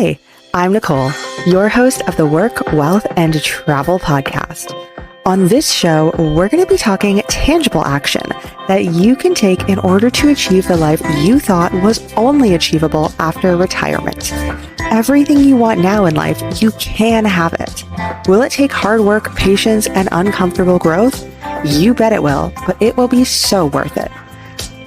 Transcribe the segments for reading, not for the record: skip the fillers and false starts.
Hey, I'm Nicole, your host of the Work, Wealth, and Travel podcast. On this show, we're going to be talking tangible action that you can take in order to achieve the life you thought was only achievable after retirement. Everything you want now in life, you can have it. Will it take hard work, patience, and uncomfortable growth? You bet it will, but it will be so worth it.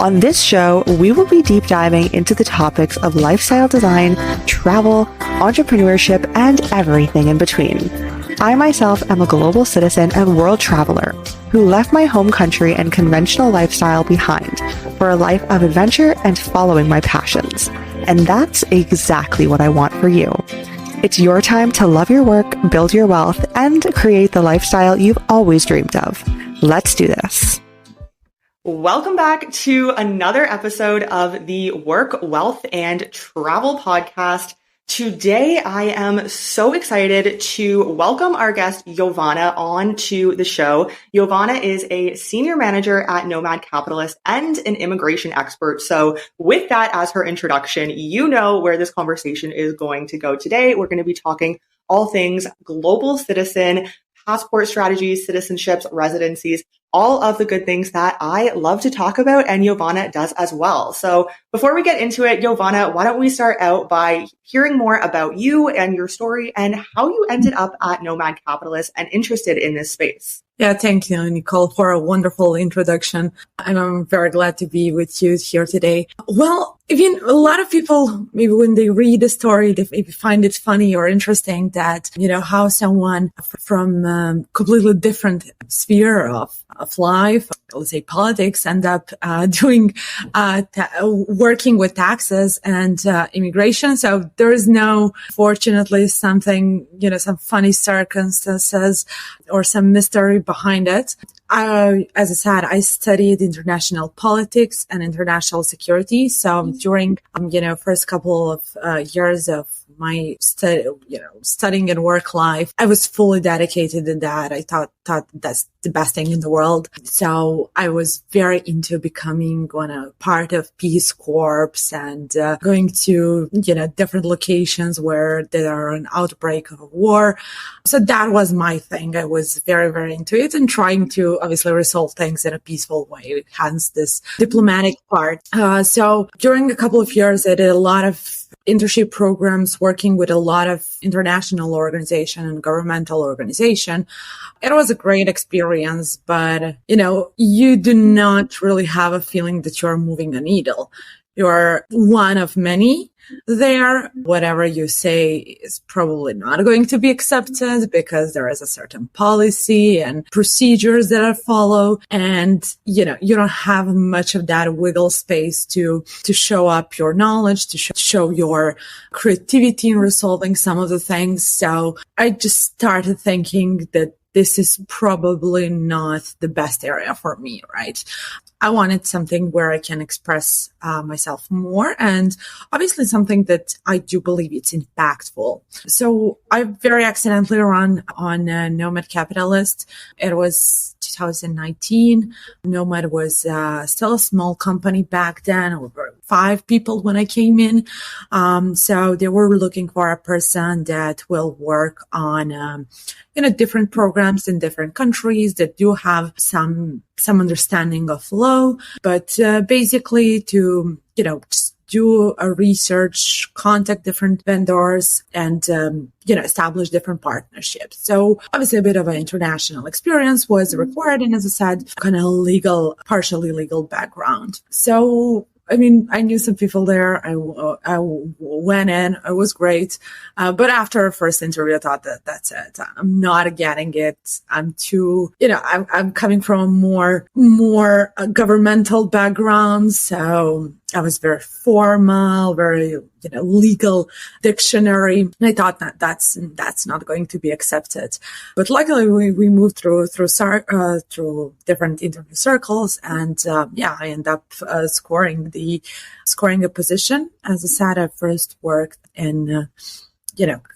On this show, we will be deep diving into the topics of lifestyle design, travel, entrepreneurship, and everything in between. I myself am a global citizen and world traveler who left my home country and conventional lifestyle behind for a life of adventure and following my passions. And that's exactly what I want for you. It's your time to love your work, build your wealth, and create the lifestyle you've always dreamed of. Let's do this. Welcome back to another episode of the Work, Wealth, and Travel podcast. Today, I am so excited to welcome our guest, Jovana, on to the show. Jovana is a senior manager at Nomad Capitalist and an immigration expert. So with that as her introduction, you know where this conversation is going to go today. We're going to be talking all things global citizen, passport strategies, citizenships, residencies, all of the good things that I love to talk about and Jovana does as well. So before we get into it, Jovana, why don't we start out by hearing more about you and your story and how you ended up at Nomad Capitalist and interested in this space? Yeah, thank you, Nicole, for a wonderful introduction. And I'm very glad to be with you here today. Well, a lot of people, maybe when they read the story, they maybe find it funny or interesting that, how someone from completely different sphere of life, let's say politics, end up working with taxes and immigration. So there is fortunately, something, some funny circumstances or some mystery behind it. As I said, I studied international politics and international security. So during, first couple of years of my studying and work life, I was fully dedicated to that. I thought that's the best thing in the world. So I was very into becoming part of Peace Corps and going to, different locations where there are an outbreak of a war. So that was my thing. I was very, very into it and trying to obviously resolve things in a peaceful way, hence this diplomatic part. So during a couple of years, I did a lot of internship programs working with a lot of international organization and governmental organization. It was a great experience, but, you do not really have a feeling that you're moving a needle. You're one of many there. Whatever you say is probably not going to be accepted because there is a certain policy and procedures that are followed. And, you don't have much of that wiggle space to show up your knowledge, to show your creativity in resolving some of the things. So I just started thinking that this is probably not the best area for me, right? I wanted something where I can express myself more, and obviously something that I do believe it's impactful. So I very accidentally ran on Nomad Capitalist. It was 2019. Nomad was still a small company back then. We were 5 people when I came in. So they were looking for a person that will work on different programs in different countries that do have some understanding of law, but basically to, just do a research, contact different vendors and, establish different partnerships. So obviously a bit of an international experience was required. And as I said, kind of partially legal background. So I knew some people there. I went in. It was great. But after our first interview, I thought that's it. I'm not getting it. I'm too, I'm coming from a more governmental background. So I was very formal, very, legal dictionary. And I thought that's not going to be accepted. But luckily we moved through different interview circles. And, I ended up, scoring a position. As I said, I first worked in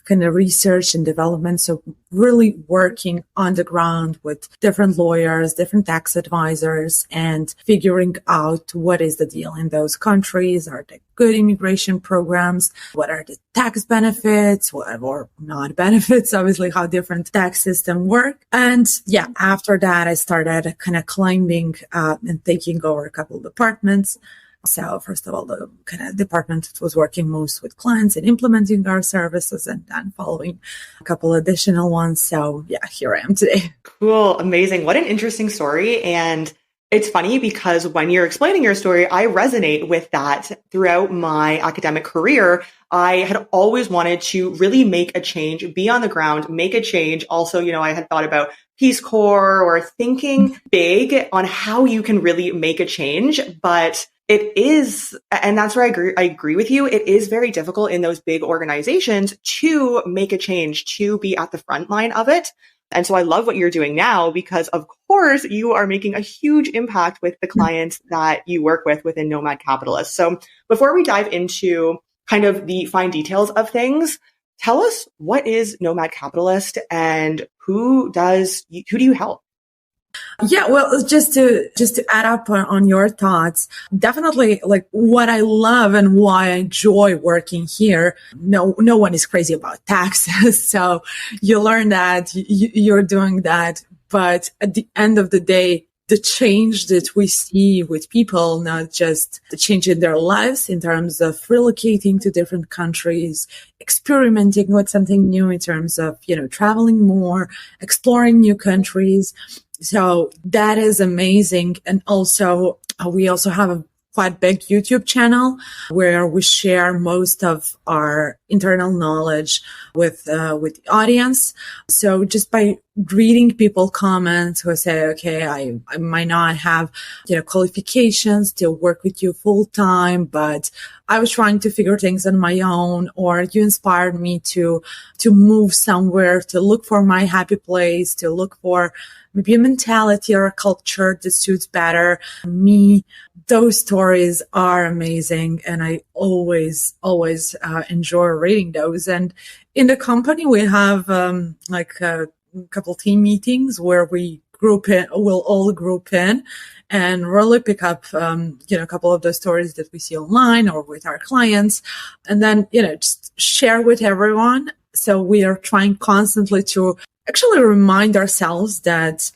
kind of research and development. So really working on the ground with different lawyers, different tax advisors, and figuring out what is the deal in those countries. Are there good immigration programs? What are the tax benefits or not benefits? Obviously, how different tax systems work. And after that, I started kind of climbing and taking over a couple of departments. So first of all, the kind of department that was working most with clients and implementing our services, and then following a couple additional ones. So here I am today. Cool. Amazing. What an interesting story. And it's funny because when you're explaining your story, I resonate with that. Throughout my academic career, I had always wanted to really make a change, be on the ground, make a change. Also, I had thought about Peace Corps or thinking big on how you can really make a change. But it is, and that's where I agree with you. It is very difficult in those big organizations to make a change, to be at the front line of it. And so I love what you're doing now because, of course, you are making a huge impact with the clients that you work with within Nomad Capitalist. So before we dive into kind of the fine details of things, tell us, what is Nomad Capitalist and who do you help? Yeah, well, just to add up on your thoughts, definitely like what I love and why I enjoy working here. No one is crazy about taxes. So you learn that you're doing that. But at the end of the day, the change that we see with people, not just the change in their lives in terms of relocating to different countries, experimenting with something new in terms of, traveling more, exploring new countries. So that is amazing. And also, we also have a quite big YouTube channel where we share most of our internal knowledge with the audience. So just by reading people comments who say, okay, I might not have, qualifications to work with you full time, but I was trying to figure things on my own, or you inspired me to move somewhere, to look for my happy place, to look for maybe a mentality or a culture that suits better me. Those stories are amazing. And I always enjoy reading those. And in the company, we have a couple team meetings where we'll all group in and really pick up, a couple of the stories that we see online or with our clients, and then, just share with everyone. So we are trying constantly to actually remind ourselves that,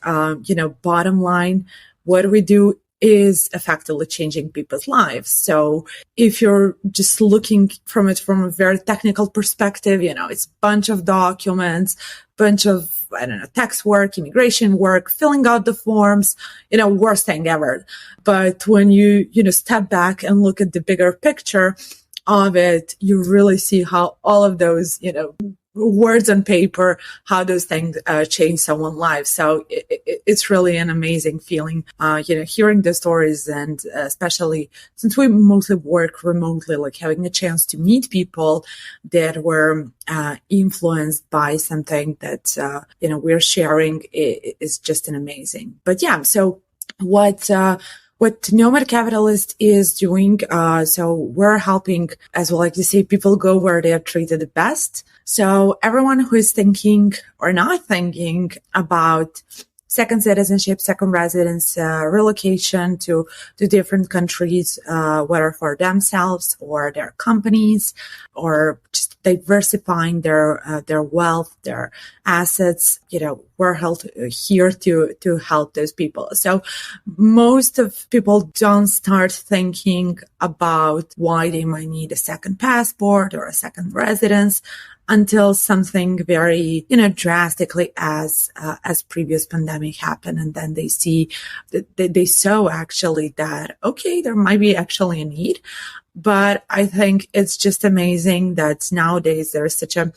bottom line, what we do is effectively changing people's lives. So if you're just looking from it from a very technical perspective, it's a bunch of documents, bunch of, tax work, immigration work, filling out the forms, worst thing ever. But when you, step back and look at the bigger picture of it, you really see how all of those, words on paper, how those things change someone's life. So it's really an amazing feeling, hearing the stories, and especially since we mostly work remotely, like having a chance to meet people that were influenced by something that, we're sharing is just an amazing. But so what Nomad Capitalist is doing, so we're helping, as we like to say, people go where they are treated the best. So everyone who is thinking or not thinking about second citizenship, second residence, relocation to different countries, whether for themselves or their companies, or just diversifying their wealth, their assets, we're here to help those people. So most of people don't start thinking about why they might need a second passport or a second residence until something very, drastically as previous pandemic happened. And then they see that they saw actually that, okay, there might be actually a need. But I think it's just amazing that nowadays there's such a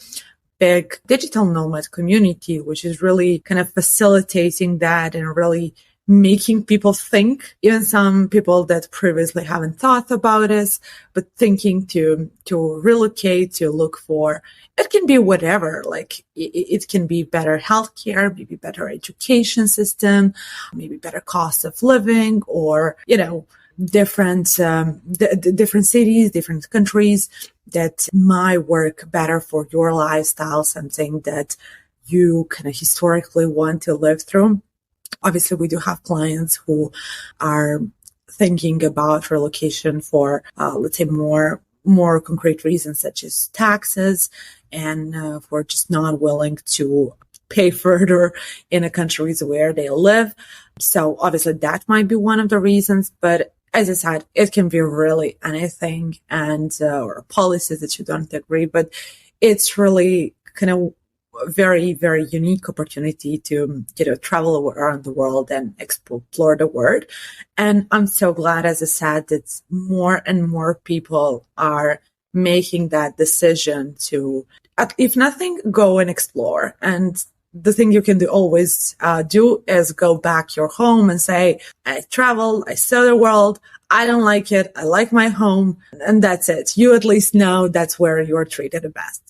big digital nomad community, which is really kind of facilitating that and really making people think, even some people that previously haven't thought about this, but thinking to relocate, to look for, it can be whatever, like it can be better healthcare, maybe better education system, maybe better cost of living, or, different cities, different countries. that might work better for your lifestyle, something that you kind of historically want to live through. Obviously, we do have clients who are thinking about relocation for, let's say, more concrete reasons, such as taxes, and for just not willing to pay further in the countries where they live. So obviously that might be one of the reasons, but as I said, it can be really anything, and or policies that you don't agree, but it's really kind of very, very unique opportunity to, travel around the world and explore the world. And I'm so glad, as I said, that more and more people are making that decision to, if nothing, go and explore. And the thing you can always do is go back your home and say, I traveled, I saw the world, I don't like it, I like my home, and that's it. You at least know that's where you're treated the best.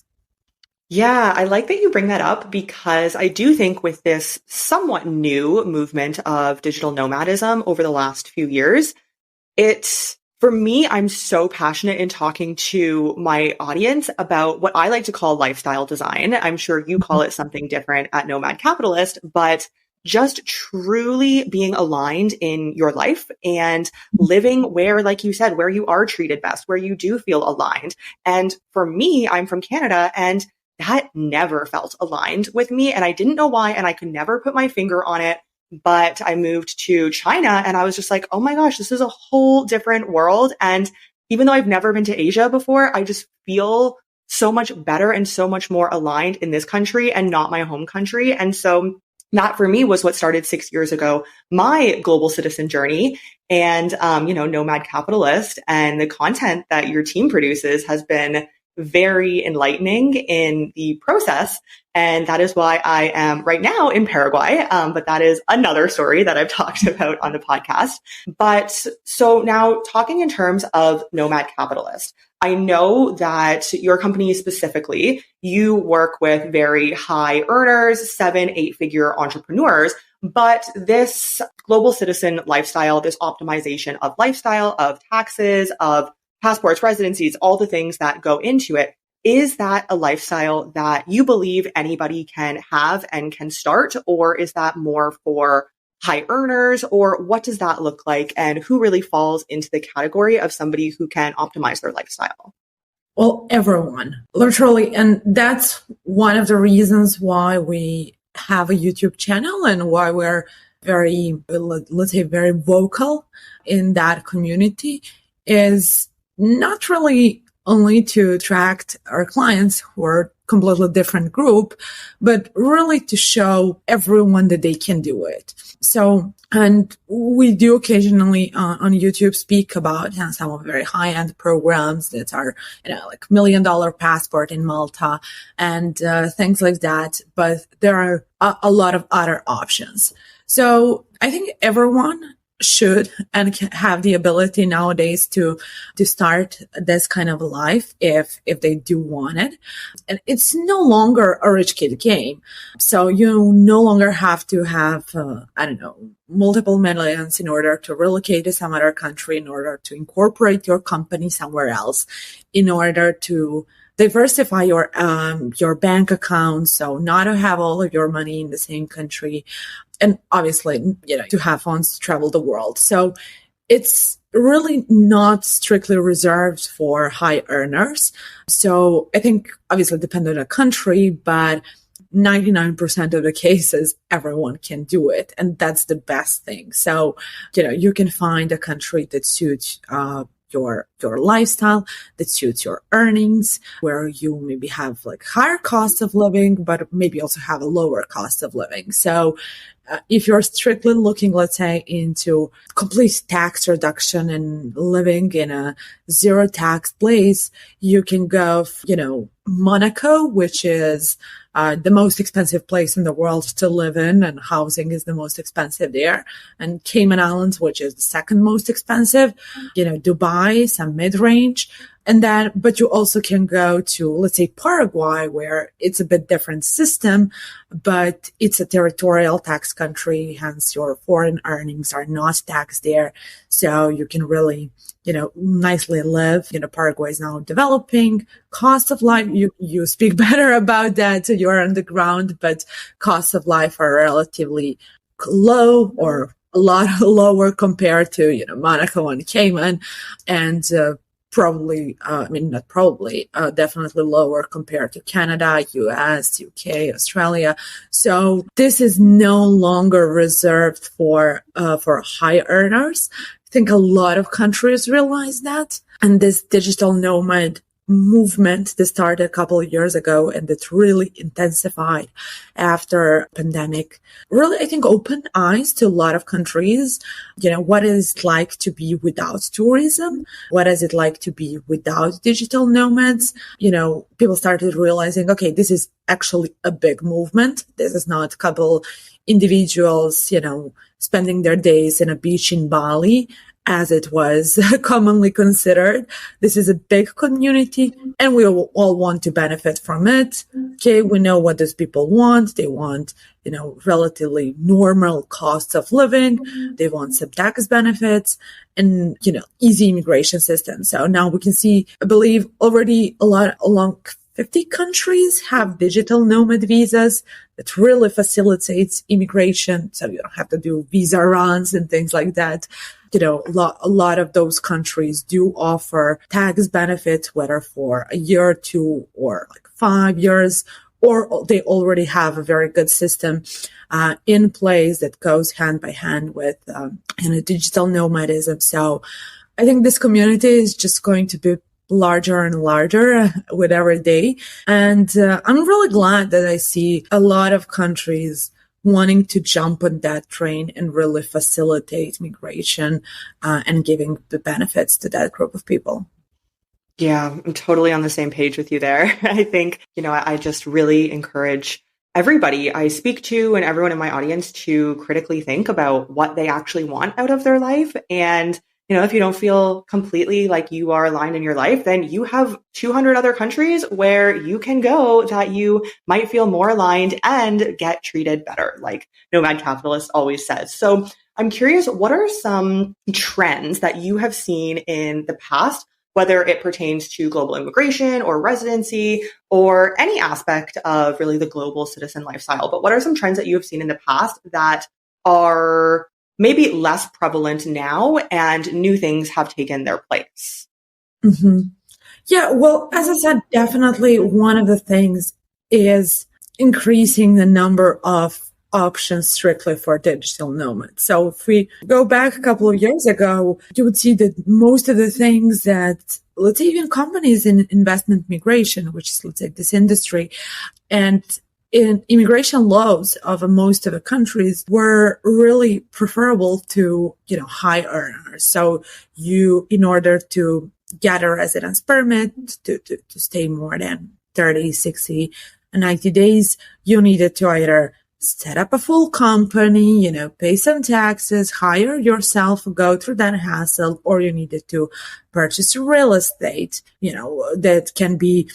Yeah, I like that you bring that up, because I do think with this somewhat new movement of digital nomadism over the last few years, for me, I'm so passionate in talking to my audience about what I like to call lifestyle design. I'm sure you call it something different at Nomad Capitalist, but just truly being aligned in your life and living where, like you said, where you are treated best, where you do feel aligned. And for me, I'm from Canada, and that never felt aligned with me. And I didn't know why, and I could never put my finger on it. But I moved to China, and I was just like, oh my gosh, this is a whole different world. And even though I've never been to Asia before, I just feel so much better and so much more aligned in this country and not my home country. And so that for me was what started 6 years ago, my global citizen journey. And, Nomad Capitalist and the content that your team produces has been very enlightening in the process. And that is why I am right now in Paraguay. But that is another story that I've talked about on the podcast. But so now talking in terms of Nomad Capitalist, I know that your company specifically, you work with very high earners, 7-8-figure entrepreneurs. But this global citizen lifestyle, this optimization of lifestyle, of taxes, of passports, residencies, all the things that go into it, is that a lifestyle that you believe anybody can have and can start? Or is that more for high earners? Or what does that look like? And who really falls into the category of somebody who can optimize their lifestyle? Well, everyone, literally. And that's one of the reasons why we have a YouTube channel and why we're very, let's say, very vocal in that community, is not really only to attract our clients who are completely different group, but really to show everyone that they can do it. So, and we do occasionally on YouTube speak about some of very high-end programs that are, like $1 million passport in Malta and things like that. But there are a lot of other options. So I think everyone should and can have the ability nowadays to start this kind of life if they do want it. And it's no longer a rich kid game. So you no longer have to have, multiple millions in order to relocate to some other country, in order to incorporate your company somewhere else, in order to diversify your bank account. So not to have all of your money in the same country. And obviously, to have funds to travel the world. So it's really not strictly reserved for high earners. So I think obviously depending on the country, but 99% of the cases, everyone can do it. And that's the best thing. So, you can find a country that suits your lifestyle, that suits your earnings, where you maybe have like higher cost of living, but maybe also have a lower cost of living. So if you're strictly looking, let's say, into complete tax reduction and living in a zero tax place, you can go, Monaco, which is the most expensive place in the world to live in, and housing is the most expensive there. And Cayman Islands, which is the second most expensive, Dubai, some mid-range. And then, but you also can go to, let's say, Paraguay, where it's a bit different system, but it's a territorial tax country. Hence your foreign earnings are not taxed there. So you can really, nicely live. Paraguay is now developing. Cost of life, you speak better about that. You're on the ground, but costs of life are relatively low or a lot lower compared to, Monaco and Cayman, and definitely lower compared to Canada, US, UK, Australia. So this is no longer reserved for high earners. I think a lot of countries realize that. And this digital nomad movement that started a couple of years ago and that really intensified after pandemic really, I think, opened eyes to a lot of countries. What is it like to be without tourism? What is it like to be without digital nomads? People started realizing, okay, this is actually a big movement. This is not a couple individuals, spending their days in a beach in Bali, as it was commonly considered. This is a big community and we all want to benefit from it. Okay, we know what those people want. They want, relatively normal costs of living. They want some tax benefits and, easy immigration system. So now we can see, I believe, already along 50 countries have digital nomad visas that really facilitates immigration. So you don't have to do visa runs and things like that. A lot of those countries do offer tax benefits, whether for a year or two or like 5 years, or they already have a very good system in place that goes hand by hand with digital nomadism. So I think this community is just going to be larger and larger with every day. And I'm really glad that I see a lot of countries wanting to jump on that train and really facilitate migration and giving the benefits to that group of people. Yeah, I'm totally on the same page with you there. I think, I just really encourage everybody I speak to and everyone in my audience to critically think about what they actually want out of their life. And if you don't feel completely like you are aligned in your life, then you have 200 other countries where you can go that you might feel more aligned and get treated better, like Nomad Capitalist always says. So I'm curious, what are some trends that you have seen in the past, whether it pertains to global immigration or residency or any aspect of really the global citizen lifestyle? But what are some trends that you have seen in the past that are maybe less prevalent now and new things have taken their place? Mm-hmm. Yeah, well, as I said, definitely one of the things is increasing the number of options strictly for digital nomads. So if we go back a couple of years ago, you would see that most of the things that, let's say, even companies in investment migration, which is, let's say, this industry, and in immigration laws of most of the countries were really preferable to, high earners. So in order to get a residence permit, to stay more than 30, 60, and 90 days, you needed to either set up a full company, pay some taxes, hire yourself, go through that hassle, or you needed to purchase real estate, that can be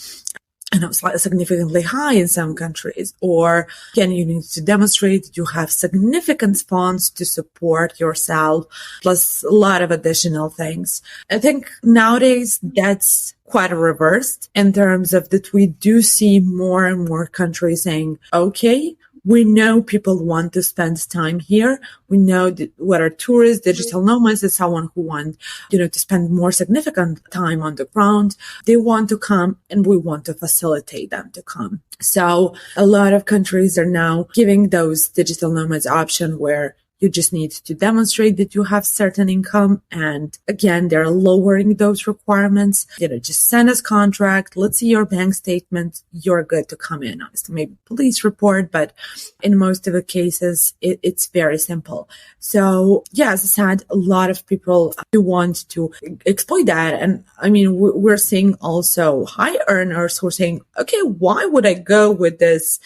significantly high in some countries, or again, you need to demonstrate that you have significant funds to support yourself, plus a lot of additional things. I think nowadays that's quite reversed in terms of that we do see more and more countries saying, okay, we know people want to spend time here. We know that whether tourists, digital nomads, is someone who want, to spend more significant time on the ground. They want to come and we want to facilitate them to come. So a lot of countries are now giving those digital nomads option where you just need to demonstrate that you have certain income. And again, they're lowering those requirements. Just send us contract. Let's see your bank statement. You're good to come in. Obviously, maybe police report, but in most of the cases, it's very simple. So yeah, as I said, a lot of people do want to exploit that. And I mean, we're seeing also high earners who are saying, okay, why would I go with this,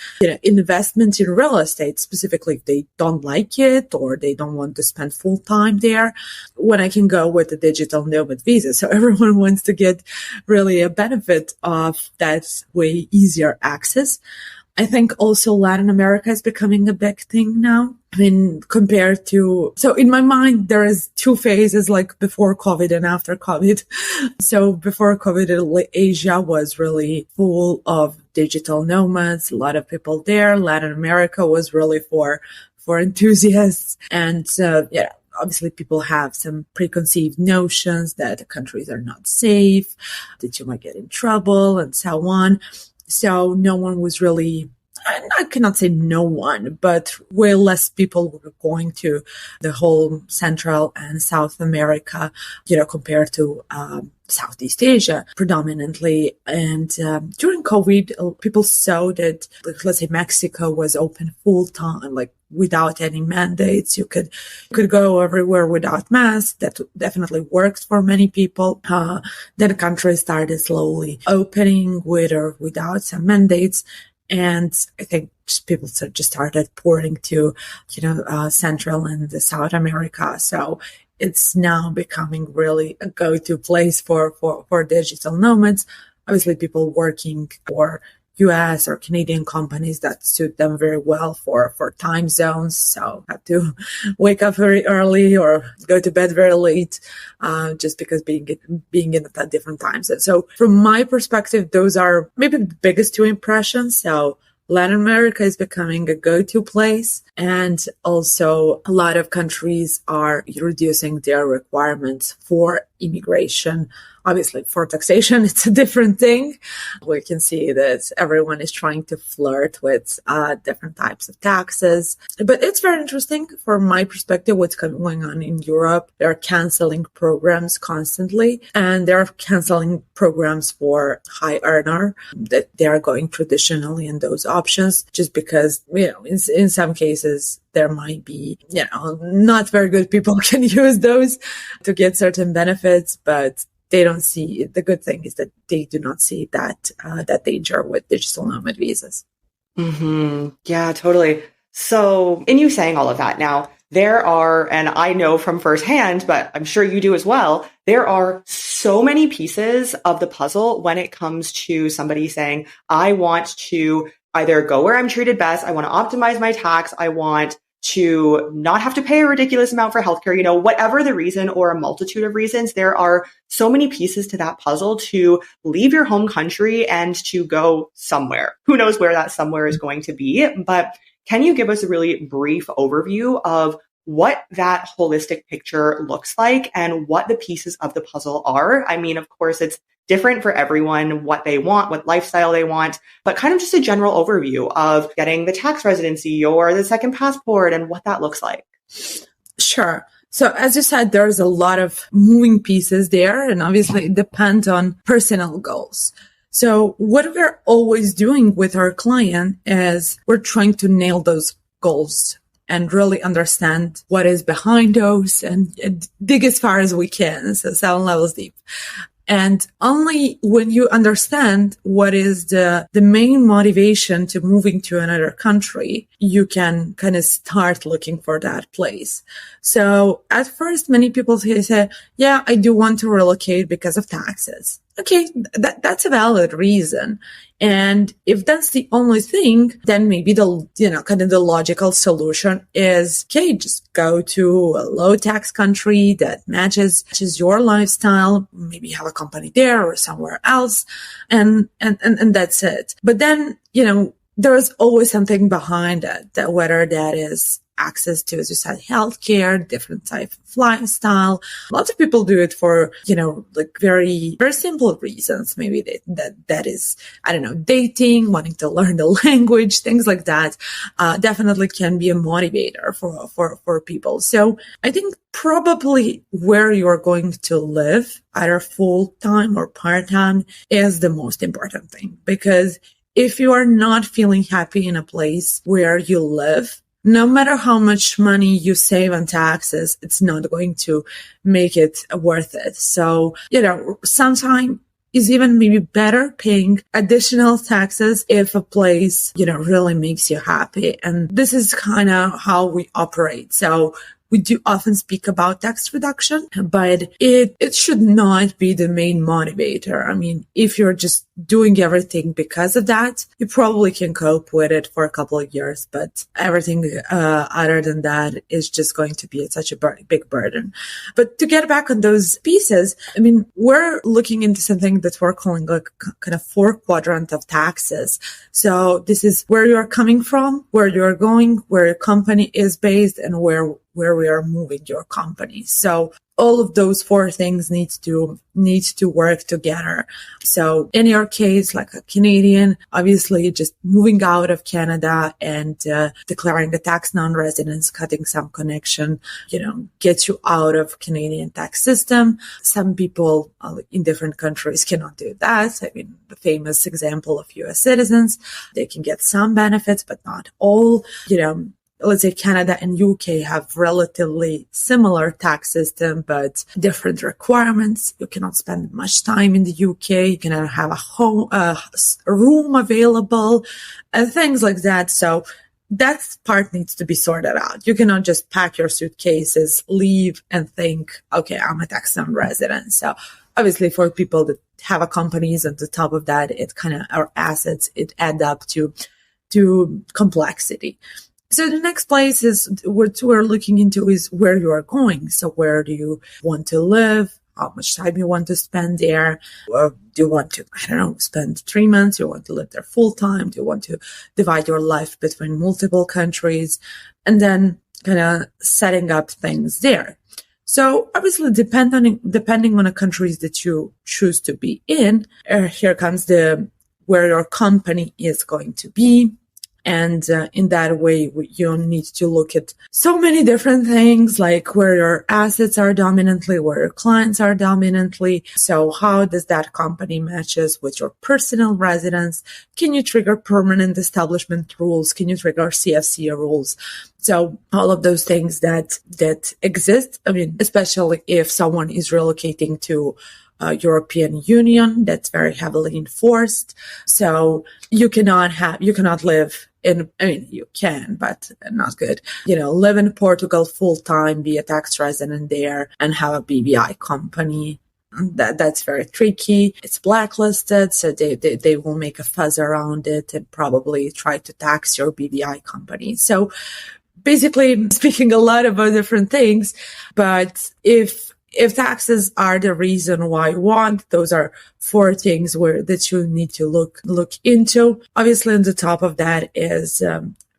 investment in real estate, specifically if they don't like it, or or they don't want to spend full time there, when I can go with the digital nomad visa. So everyone wants to get really a benefit of that way easier access. I think also Latin America is becoming a big thing now. I mean, compared to, so in my mind, there is two phases, like before COVID and after COVID. So before COVID, Asia was really full of digital nomads, a lot of people there. Latin America was really for enthusiasts. And, obviously people have some preconceived notions that the countries are not safe, that you might get in trouble and so on. So no one was really, I cannot say no one, but way less people were going to the whole Central and South America, compared to Southeast Asia predominantly. And during COVID, people saw that, let's say Mexico was open full time, like without any mandates. You could go everywhere without masks. That definitely works for many people. Then the country started slowly opening with or without some mandates. And I think people just started pouring to, Central and South America. So it's now becoming really a go-to place for digital nomads. Obviously, people working for US or Canadian companies that suit them very well for time zones. So have to wake up very early or go to bed very late, just because being in a different time zone. So from my perspective, those are maybe the biggest two impressions. So Latin America is becoming a go-to place, and also a lot of countries are reducing their requirements for immigration. Obviously, for taxation, it's a different thing. We can see that everyone is trying to flirt with different types of taxes. But it's very interesting from my perspective what's going on in Europe. They're canceling programs constantly, and they're canceling programs for high earner that they are going traditionally in those options, just because, in some cases, there might be, not very good people can use those to get certain benefits, but they don't see, the good thing is that they do not see that danger with digital nomad visas. Mm-hmm. Yeah, totally. So in you saying all of that now, there are, and I know from firsthand, but I'm sure you do as well, there are so many pieces of the puzzle when it comes to somebody saying, I want to either go where I'm treated best, I want to optimize my tax, I want to not have to pay a ridiculous amount for healthcare, whatever the reason or a multitude of reasons, there are so many pieces to that puzzle to leave your home country and to go somewhere. Who knows where that somewhere is going to be? But can you give us a really brief overview of what that holistic picture looks like and what the pieces of the puzzle are? I mean, of course, it's different for everyone, what they want, what lifestyle they want, but kind of just a general overview of getting the tax residency or the second passport and what that looks like. Sure. So as you said, there's a lot of moving pieces there, and obviously it depends on personal goals. So what we're always doing with our client is we're trying to nail those goals and really understand what is behind those and dig as far as we can, so 7 levels deep. And only when you understand what is the main motivation to moving to another country, you can kind of start looking for that place. So at first, many people say, yeah, I do want to relocate because of taxes. Okay, that's a valid reason. And if that's the only thing, then maybe the logical solution is, okay, just go to a low tax country that matches your lifestyle, maybe have a company there or somewhere else. And that's it. But then, there's always something behind it, that whether that is access to, as you said, healthcare, different type of lifestyle. Lots of people do it for, very, very simple reasons. Maybe that is, dating, wanting to learn the language, things like that, definitely can be a motivator for people. So I think probably where you're going to live, either full time or part time, is the most important thing, because if you are not feeling happy in a place where you live, no matter how much money you save on taxes, it's not going to make it worth it. So, sometimes is even maybe better paying additional taxes if a place, really makes you happy. And this is kind of how we operate. So we do often speak about tax reduction, but it should not be the main motivator. I mean, if you're just doing everything because of that, you probably can cope with it for a couple of years, but everything other than that is just going to be such a big burden. But to get back on those pieces, I mean, we're looking into something that we're calling like kind of 4 quadrant of taxes. So this is where you're coming from, where you're going, where your company is based, and where we are moving your company. So all of those 4 things need to work together. So in your case, like a Canadian, obviously just moving out of Canada and declaring a tax non-residence, cutting some connection, gets you out of Canadian tax system. Some people in different countries cannot do that. I mean, the famous example of US citizens, they can get some benefits, but not all. Let's say Canada and UK have relatively similar tax system, but different requirements. You cannot spend much time in the UK. You cannot have a room available, and things like that. So that part needs to be sorted out. You cannot just pack your suitcases, leave, and think, okay, I'm a tax non-resident. So obviously for people that have a companies on the top of that, it kind of, our assets, it add up to complexity. So the next place is what we're looking into is where you are going. So where do you want to live? How much time you want to spend there? Or do you want to, spend 3 months? Do you want to live there full time? Do you want to divide your life between multiple countries? And then kind of setting up things there. So obviously depending on the countries that you choose to be in, here comes where your company is going to be. And in that way, you need to look at so many different things, like where your assets are dominantly, where your clients are dominantly. So how does that company matches with your personal residence? Can you trigger permanent establishment rules? Can you trigger CFC rules? So all of those things that exist, I mean, especially if someone is relocating to European Union, that's very heavily enforced. So you cannot live in, you can, but not good. Live in Portugal full time, be a tax resident there, and have a BVI company. That's very tricky. It's blacklisted, so they will make a fuss around it and probably try to tax your BVI company. So basically speaking a lot about different things, but if taxes are the reason why you want, those are 4 things that you need to look into. Obviously, on the top of that is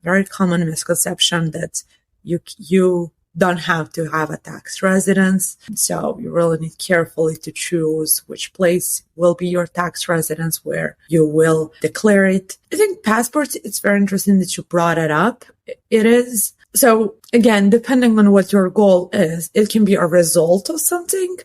very common misconception that you don't have to have a tax residence. So you really need carefully to choose which place will be your tax residence, where you will declare it. I think passports, it's very interesting that you brought it up. It is. So again, depending on what your goal is, it can be a result of something,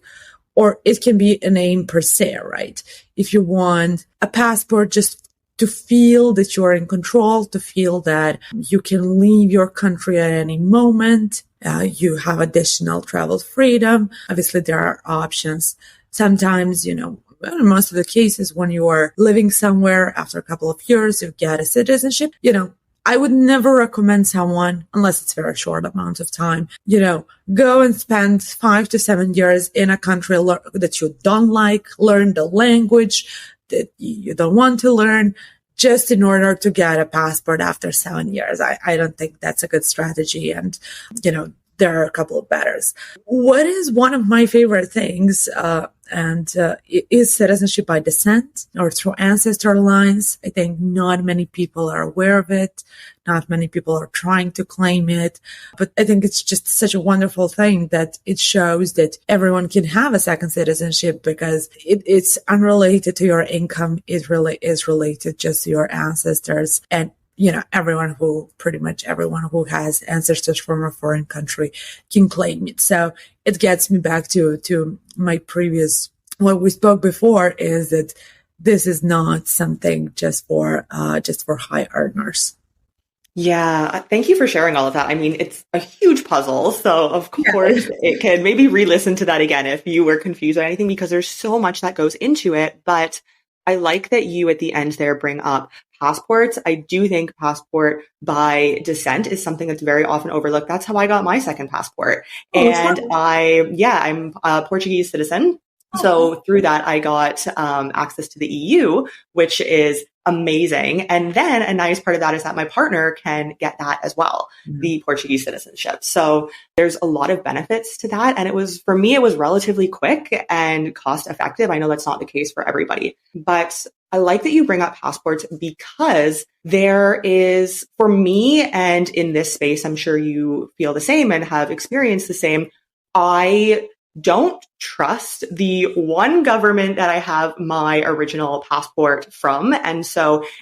or it can be an aim per se, right? If you want a passport just to feel that you're in control, to feel that you can leave your country at any moment, you have additional travel freedom. Obviously, there are options. Sometimes, in most of the cases, when you are living somewhere, after a couple of years, you get a citizenship, I would never recommend someone, unless it's a very short amount of time, go and spend 5 to 7 years in a country that you don't like, learn the language that you don't want to learn, just in order to get a passport after 7 years. I don't think that's a good strategy. And, there are a couple of betters. What is one of my favorite things, is citizenship by descent or through ancestor lines. I think not many people are aware of it. Not many people are trying to claim it. But I think it's just such a wonderful thing that it shows that everyone can have a second citizenship, because it's unrelated to your income. It really is related just to your ancestors. And pretty much everyone who has ancestors from a foreign country can claim it. So it gets me back to my previous, what we spoke before, is that this is not something just for high earners. Yeah, thank you for sharing all of that. I mean, it's a huge puzzle. So, of Yeah. course, it can maybe re-listen to that again if you were confused or anything, because there's so much that goes into it. But I like that you at the end there bring up passports. I do think passport by descent is something that's very often overlooked. That's how I got my second passport. Oh, which And one? I'm a Portuguese citizen. Okay. So through that, I got access to the EU, which is amazing. And then a nice part of that is that my partner can get that as well, the Portuguese citizenship. So there's a lot of benefits to that. And for me, it was relatively quick and cost effective. I know that's not the case for everybody, but I like that you bring up passports because there is, for me, and in this space, I'm sure you feel the same and have experienced the same. I don't trust the one government that I have my original passport from. And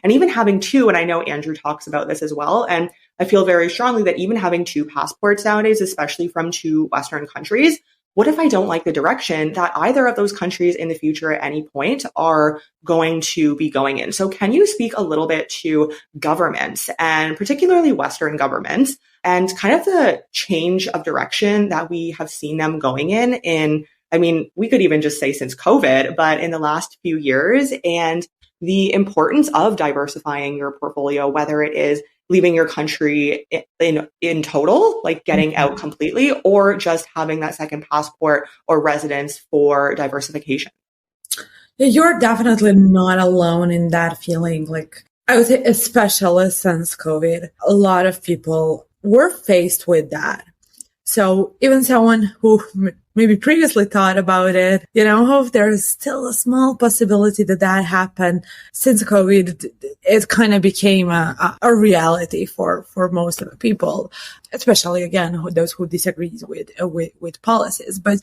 even having two, and I know Andrew talks about this as well. And I feel very strongly that even having two passports nowadays, especially from two Western countries, what if I don't like the direction that either of those countries in the future at any point are going to be going in? So can you speak a little bit to governments and particularly Western governments and kind of the change of direction that we have seen them going I mean, we could even just say since COVID, but in the last few years, and the importance of diversifying your portfolio, whether it is leaving your country in total, like getting out completely, or just having that second passport or residence for diversification. Yeah, you're definitely not alone in that feeling. Like, I would say, especially since COVID, a lot of people were faced with that. So even someone who maybe previously thought about it, there's still a small possibility that happened since COVID, it kind of became a reality for most of the people, especially again, those who disagree with policies. But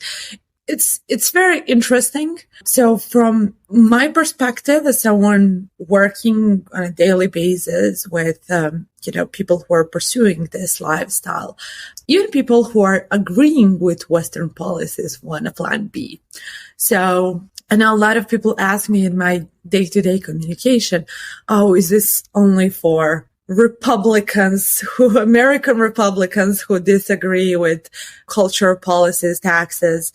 it's very interesting. So from my perspective, as someone working on a daily basis with, people who are pursuing this lifestyle, even people who are agreeing with Western policies want a plan B. So I know a lot of people ask me in my day-to-day communication, oh, is this only for American Republicans who disagree with culture, policies, taxes,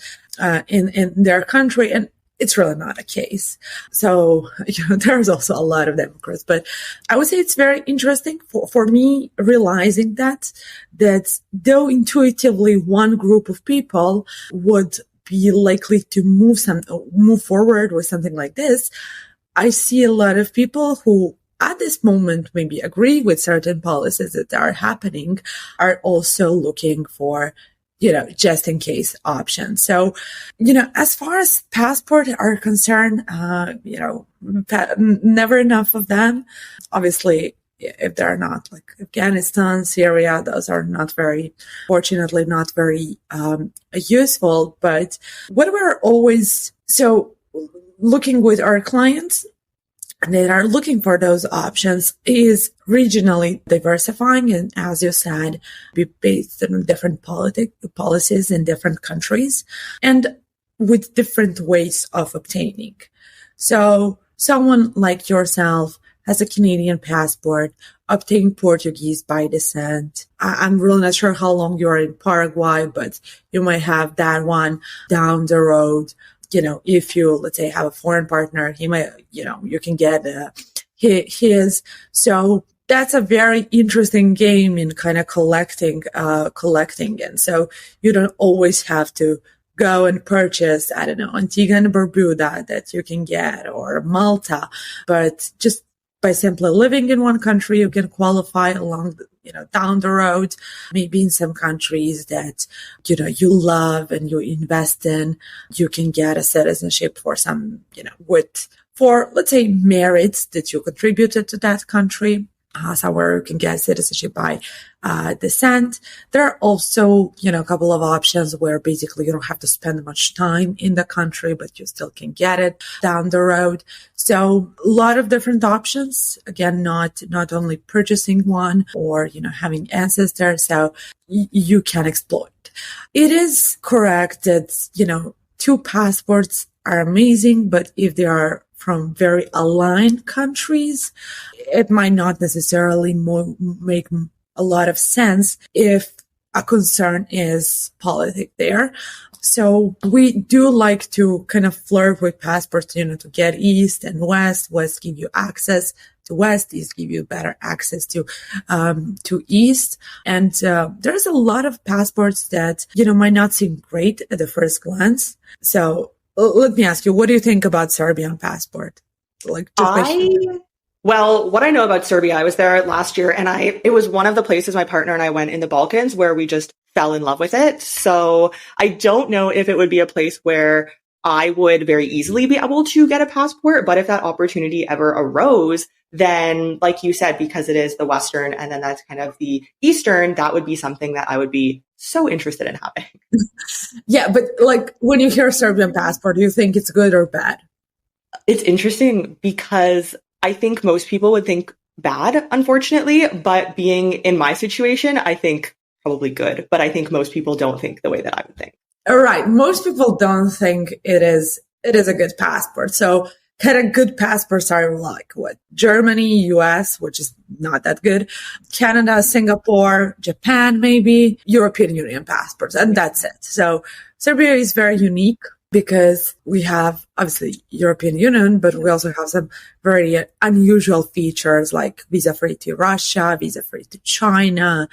in their country? And it's really not a case. So, there's also a lot of Democrats, but I would say it's very interesting for me realizing that though intuitively one group of people would be likely to move forward with something like this, I see a lot of people who at this moment maybe agree with certain policies that are happening are also looking for just in case options. So, as far as passport are concerned, never enough of them. Obviously, if they're not like Afghanistan, Syria, those are fortunately not very useful. But what we're always looking with our clients that are looking for those options is regionally diversifying. And as you said, be based on different policies in different countries and with different ways of obtaining. So someone like yourself has a Canadian passport, obtained Portuguese by descent. I'm really not sure how long you're in Paraguay, but you might have that one down the road. If you, let's say, have a foreign partner, he might, you can get his. So that's a very interesting game in kind of collecting. And so you don't always have to go and purchase, I don't know, Antigua and Barbuda that you can get, or Malta, but just by simply living in one country, you can qualify along down the road, maybe in some countries that, you love and you invest in, you can get a citizenship for some, for, let's say, merits that you contributed to that country. Somewhere you can get citizenship by descent. There are also, a couple of options where basically you don't have to spend much time in the country, but you still can get it down the road. So a lot of different options. Again, not only purchasing one or, having ancestors. So you can exploit. It is correct that, two passports are amazing, but if they are from very aligned countries, it might not necessarily make a lot of sense if a concern is politics there. So we do like to kind of flirt with passports, to get East and West. West give you access to West, East give you better access to East. And there's a lot of passports that, might not seem great at the first glance. So let me ask you, what do you think about Serbian passport? Well, what I know about Serbia, I was there last year and it was one of the places my partner and I went in the Balkans where we just fell in love with it. So I don't know if it would be a place where I would very easily be able to get a passport, but if that opportunity ever arose, then like you said, because it is the Western and then that's kind of the Eastern, that would be something that I would be so interested in having. Yeah, but like when you hear Serbian passport, do you think it's good or bad? It's interesting because I think most people would think bad, unfortunately, but being in my situation, I think probably good, but I think most people don't think the way that I would think. All right. Most people don't think it is a good passport. So kind of good passports are like what? Germany, US, which is not that good, Canada, Singapore, Japan, maybe European Union passports. And that's it. So Serbia is very unique because we have obviously European Union, but we also have some very unusual features like visa-free to Russia, visa-free to China,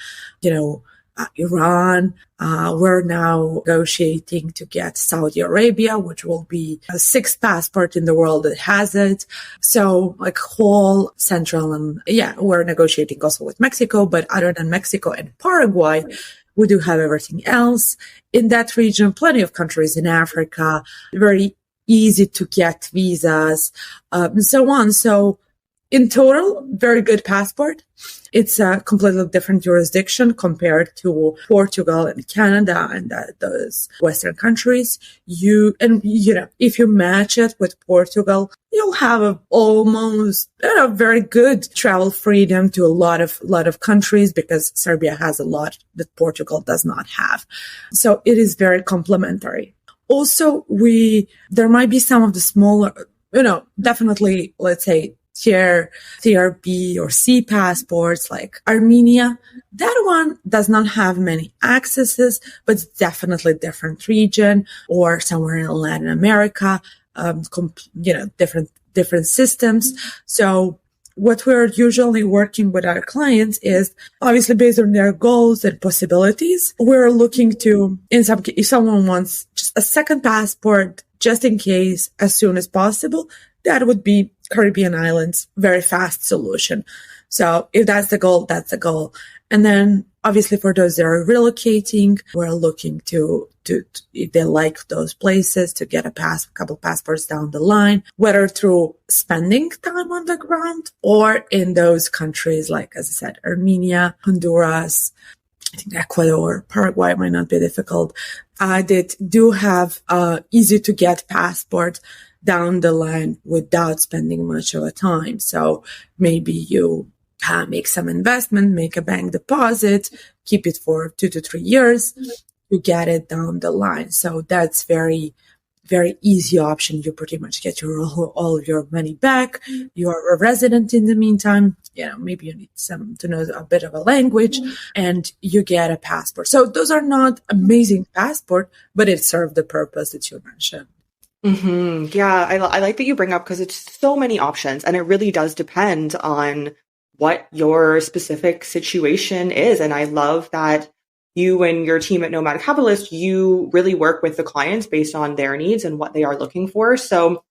Iran. We're now negotiating to get Saudi Arabia, which will be the sixth passport in the world that has it. So like whole central and we're negotiating also with Mexico, but other than Mexico and Paraguay, we do have everything else. In that region, plenty of countries in Africa, very easy to get visas, and so on. So in total, very good passport. It's a completely different jurisdiction compared to Portugal and Canada and those Western countries. If you match it with Portugal, you'll have almost very good travel freedom to a lot of countries because Serbia has a lot that Portugal does not have. So it is very complementary. Also, there might be some of the smaller, definitely, let's say, tier B or C passports like Armenia. That one does not have many accesses, but it's definitely different region, or somewhere in Latin America, different systems. So what we're usually working with our clients is obviously based on their goals and possibilities. We're looking to, if someone wants just a second passport, just in case, as soon as possible, that would be Caribbean islands, very fast solution. So if that's the goal, that's the goal. And then obviously for those that are relocating, we're looking to if they like those places, to get a couple passports down the line, whether through spending time on the ground or in those countries, like, as I said, Armenia, Honduras, I think Ecuador, Paraguay might not be difficult. They do have easy to get passport down the line without spending much of a time. So maybe you make some investment, make a bank deposit, keep it for 2 to 3 years, you get it down the line. So that's very, very easy option. You pretty much get all of your money back. You are a resident in the meantime. Maybe you need to know a bit of a language, and you get a passport. So those are not amazing passport, but it served the purpose that you mentioned. Mm-hmm. Yeah, I like that you bring up because it's so many options and it really does depend on what your specific situation is. And I love that you and your team at Nomad Capitalist, you really work with the clients based on their needs and what they are looking for. So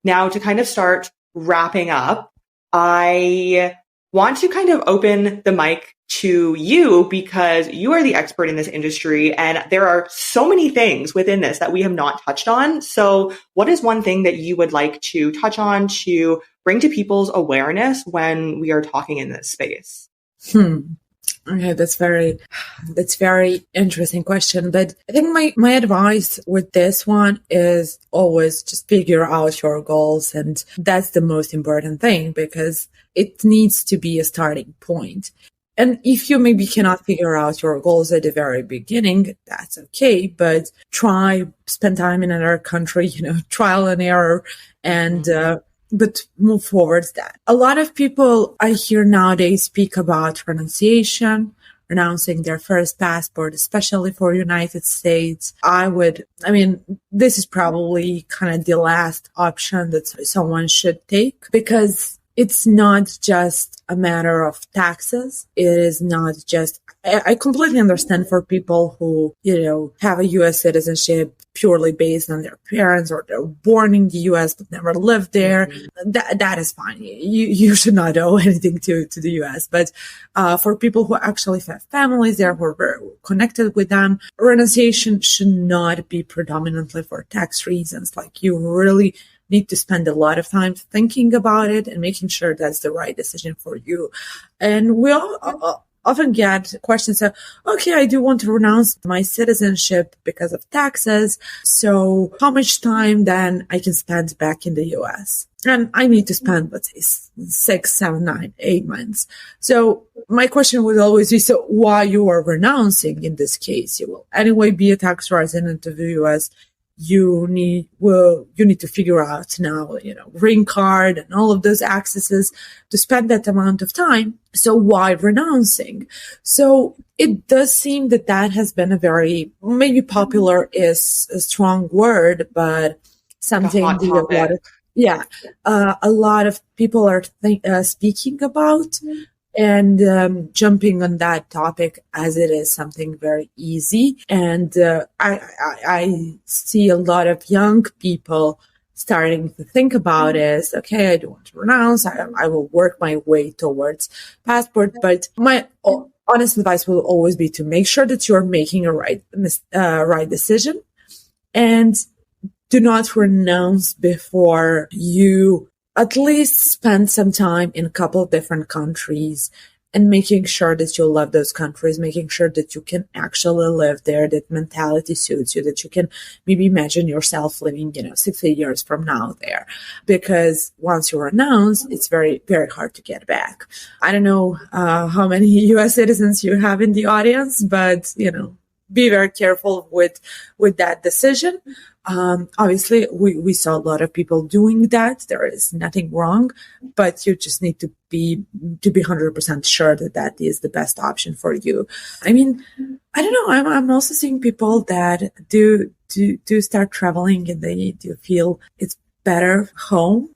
now to kind of start wrapping up, I want to kind of open the mic to you because you are the expert in this industry and there are so many things within this that we have not touched on. So what is one thing that you would like to touch on to bring to people's awareness when we are talking in this space? Okay, that's very interesting question. But I think my advice with this one is always just figure out your goals. And that's the most important thing because it needs to be a starting point. And if you maybe cannot figure out your goals at the very beginning, that's okay. But spend time in another country, trial and error, and but move forwards that. A lot of people I hear nowadays speak about renunciation, renouncing their first passport, especially for United States. This is probably kind of the last option that someone should take, because it's not just a matter of taxes. It is not just, I completely understand for people who, have a U.S. citizenship purely based on their parents, or they're born in the U.S. but never lived there. That is fine. You should not owe anything to the U.S. But for people who actually have families there, who are very connected with them, renunciation should not be predominantly for tax reasons. Like, you really need to spend a lot of time thinking about it and making sure that's the right decision for you. And we all often get questions of, okay, I do want to renounce my citizenship because of taxes. So how much time then I can spend back in the US? And I need to spend, let's say, 6, 7, 9, 8 months. So my question would always be, so why you are renouncing in this case? You will anyway be a tax resident of the US. You need to figure out now, green card and all of those accesses to spend that amount of time. So why renouncing? So it does seem that has been a very, maybe popular is a strong word, but something a lot of people are speaking about. And jumping on that topic, as it is something very easy. And I see a lot of young people starting to think about it. Okay, I don't want to renounce. I will work my way towards passport. But my honest advice will always be to make sure that you're making a right decision, and do not renounce before you at least spend some time in a couple of different countries, and making sure that you love those countries, making sure that you can actually live there, that mentality suits you, that you can maybe imagine yourself living, 60 years from now there. Because once you're announced, it's very, very hard to get back. I don't know how many US citizens you have in the audience, but, be very careful with that decision. Obviously, we saw a lot of people doing that. There is nothing wrong, but you just need to be 100% sure that is the best option for you. I mean, I don't know. I'm also seeing people that do start traveling, and they do feel it's better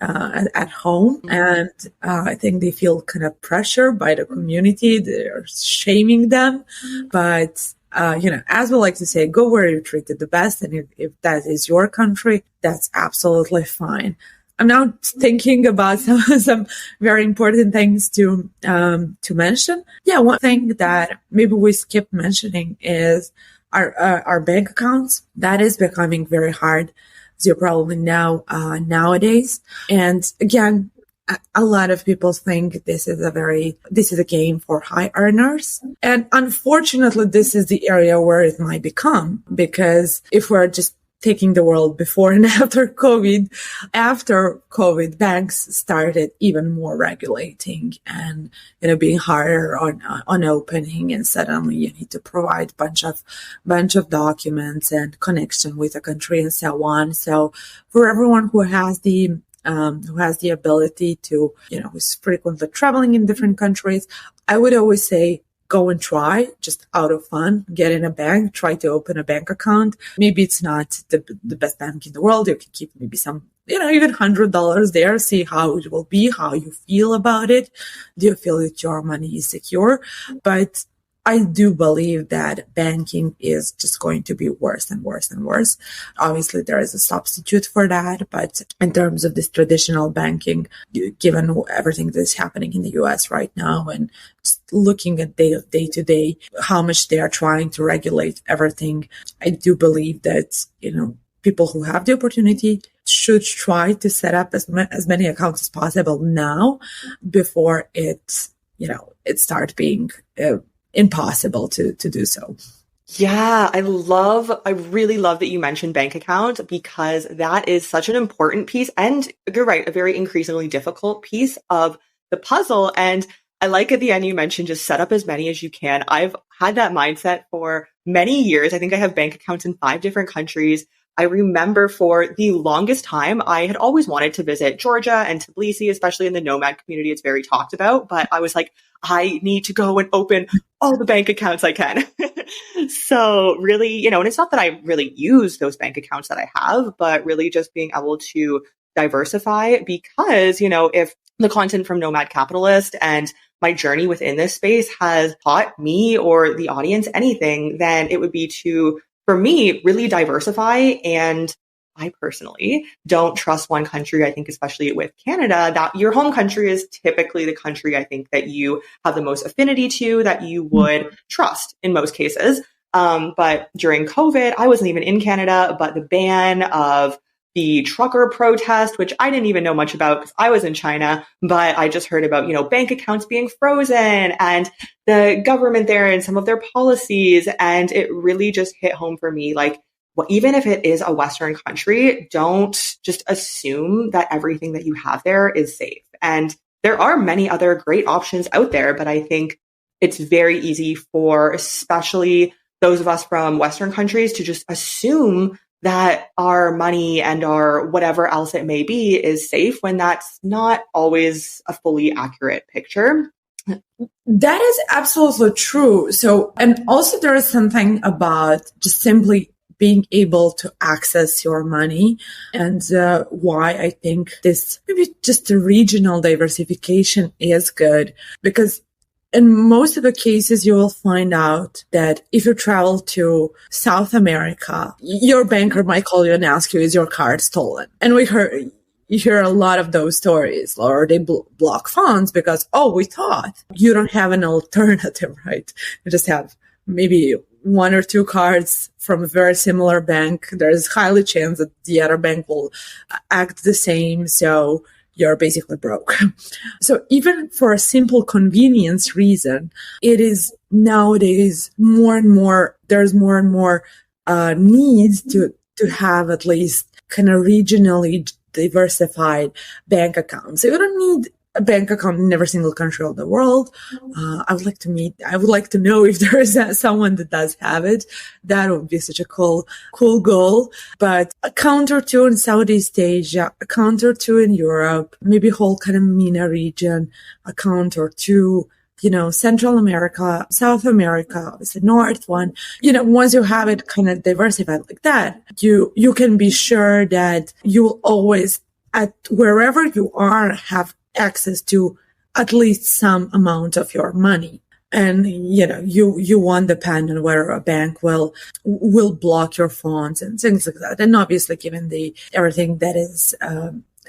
at home. And I think they feel kind of pressure by the community. They're shaming them, but as we like to say, go where you're treated the best. And if that is your country, that's absolutely fine. I'm now thinking about some very important things to mention. Yeah, one thing that maybe we skipped mentioning is our bank accounts. That is becoming very hard, as you probably know, nowadays. And again, a lot of people think this is a game for high earners. And unfortunately, this is the area where it might become, because if we're just taking the world before and after COVID, banks started even more regulating and, being harder on opening. And suddenly you need to provide bunch of documents and connection with a country and so on. So for everyone who has the ability to, who's frequently traveling in different countries, I would always say, go and try, just out of fun, get in a bank, try to open a bank account. Maybe it's not the best bank in the world. You can keep maybe some, even $100 there, see how it will be, how you feel about it. Do you feel that your money is secure? But I do believe that banking is just going to be worse and worse and worse. Obviously, there is a substitute for that. But in terms of this traditional banking, given everything that is happening in the US right now, and just looking at day to day, how much they are trying to regulate everything, I do believe that, people who have the opportunity should try to set up as many accounts as possible now, before it starts being impossible to do so. Yeah, I really love that you mentioned bank account, because that is such an important piece. And you're right, a very increasingly difficult piece of the puzzle. And I like at the end you mentioned just set up as many as you can. I've had that mindset for many years. I think I have bank accounts in 5 different countries. I remember for the longest time, I had always wanted to visit Georgia and Tbilisi, especially in the Nomad community. It's very talked about, but I was like, I need to go and open all the bank accounts I can. So really, and it's not that I really use those bank accounts that I have, but really just being able to diversify because, if the content from Nomad Capitalist and my journey within this space has taught me or the audience anything, then it would be to, for me, really diversify. And I personally don't trust one country. I think, especially with Canada, that your home country is typically the country I think that you have the most affinity to, that you would trust in most cases. But during COVID, I wasn't even in Canada, but the ban of the trucker protest, which I didn't even know much about because I was in China, but I just heard about, bank accounts being frozen and the government there and some of their policies. And it really just hit home for me. Like, well, even if it is a Western country, don't just assume that everything that you have there is safe. And there are many other great options out there, but I think it's very easy for especially those of us from Western countries to just assume that our money and our whatever else it may be is safe when that's not always a fully accurate picture. That is absolutely true. So, and also there is something about just simply being able to access your money and why I think this maybe just the regional diversification is good, because in most of the cases, you will find out that if you travel to South America, your banker might call you and ask you, is your card stolen? And you hear a lot of those stories, or they block funds because, we thought you don't have an alternative, right? You just have maybe one or two cards from a very similar bank. There's highly chance that the other bank will act the same. So you're basically broke. So even for a simple convenience reason, it is nowadays more and more, there's more and more needs to have at least kind of regionally diversified bank accounts. So you don't need a bank account in every single country of the world. I would like to know if there is someone that does have it. That would be such a cool goal. But account or two in Southeast Asia, account or two in Europe, maybe whole kind of MENA region, account or two, Central America, South America, obviously North one. Once you have it kind of diversified like that, you can be sure that you will always, at wherever you are, have access to at least some amount of your money. And, you won't depend on whether a bank will block your funds and things like that. And obviously, given everything that is,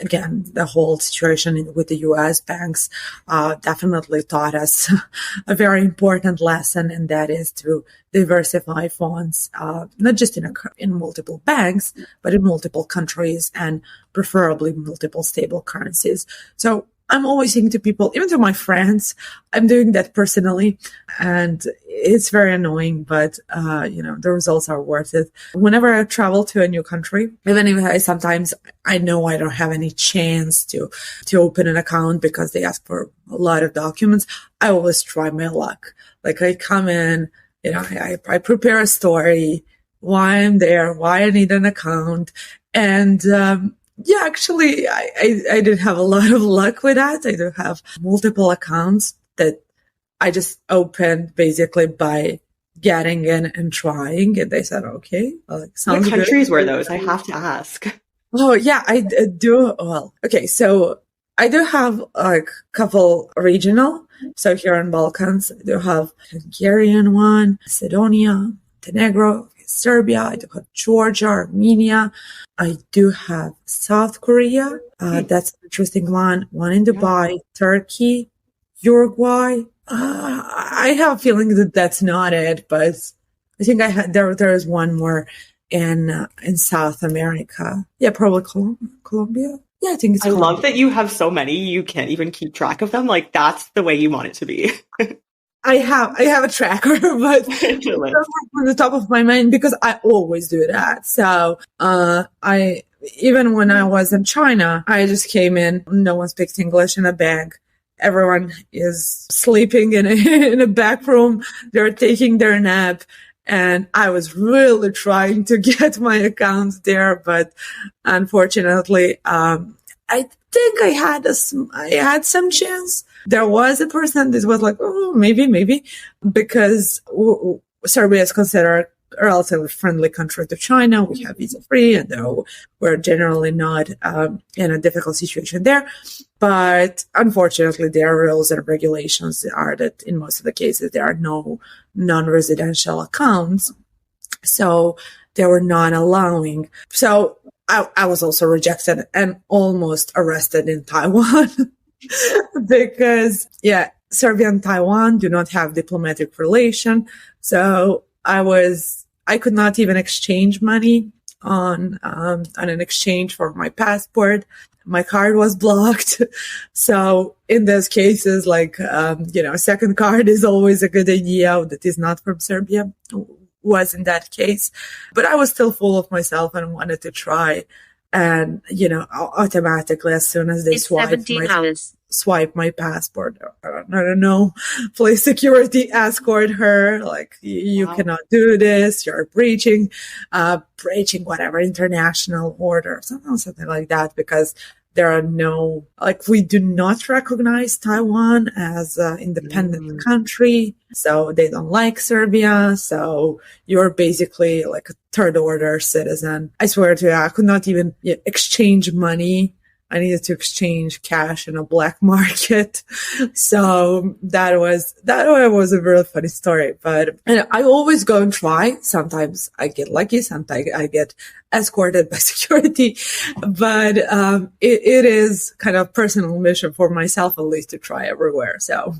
again, the whole situation with the U.S. banks, definitely taught us a very important lesson, and that is to diversify funds, not just in multiple banks, but in multiple countries and preferably multiple stable currencies. So I'm always saying to people, even to my friends, I'm doing that personally, and it's very annoying, but, the results are worth it. Whenever I travel to a new country, even if sometimes I know I don't have any chance to open an account because they ask for a lot of documents, I always try my luck. Like I come in, I prepare a story, why I'm there, why I need an account. And, yeah, actually, I did have a lot of luck with that. I do have multiple accounts that I just opened basically by getting in and trying. And they said, okay, sounds good. What countries were those? I I have to ask. Oh, yeah, I do. Well, okay, so I do have a couple regional. So here in Balkans, I do have Hungarian one, Macedonia, Montenegro, Serbia, I do have Georgia, Armenia. I do have South Korea. That's an interesting one. One in Dubai, Turkey, Uruguay. I have a feeling that that's not it, but I think there is one more in South America. Yeah, probably Colombia. Yeah, I think it's Colombia. Love that you have so many. You can't even keep track of them. Like that's the way you want it to be. I have a tracker, but it's on the top of my mind because I always do that. So, even when I was in China, I just came in. No one speaks English in a bank. Everyone is sleeping in a back room. They're taking their nap. And I was really trying to get my account there, but unfortunately, I think I had some chance. There was a person that was like, oh, maybe, because Serbia is considered a relatively friendly country to China. We have visa free, and we're generally not in a difficult situation there. But unfortunately, there are rules and regulations are that in most of the cases there are no non-residential accounts, so they were not allowing. So I was also rejected and almost arrested in Taiwan because, Serbia and Taiwan do not have diplomatic relation. So I could not even exchange money on an exchange for my passport. My card was blocked. So in those cases, a second card is always a good idea that is not from Serbia. Was in that case, but I was still full of myself and wanted to try. And, automatically, as soon as they swipe my passport, I don't know, police security escort her, like, you cannot do this, you're breaching whatever international order, something like that, because there are we do not recognize Taiwan as an independent country. So they don't like Serbia. So you're basically like a third order citizen. I swear to you, I could not even exchange money. I needed to exchange cash in a black market. So that was a really funny story. But I always go and try. Sometimes I get lucky. Sometimes I get escorted by security. But it is kind of a personal mission for myself, at least, to try everywhere. So.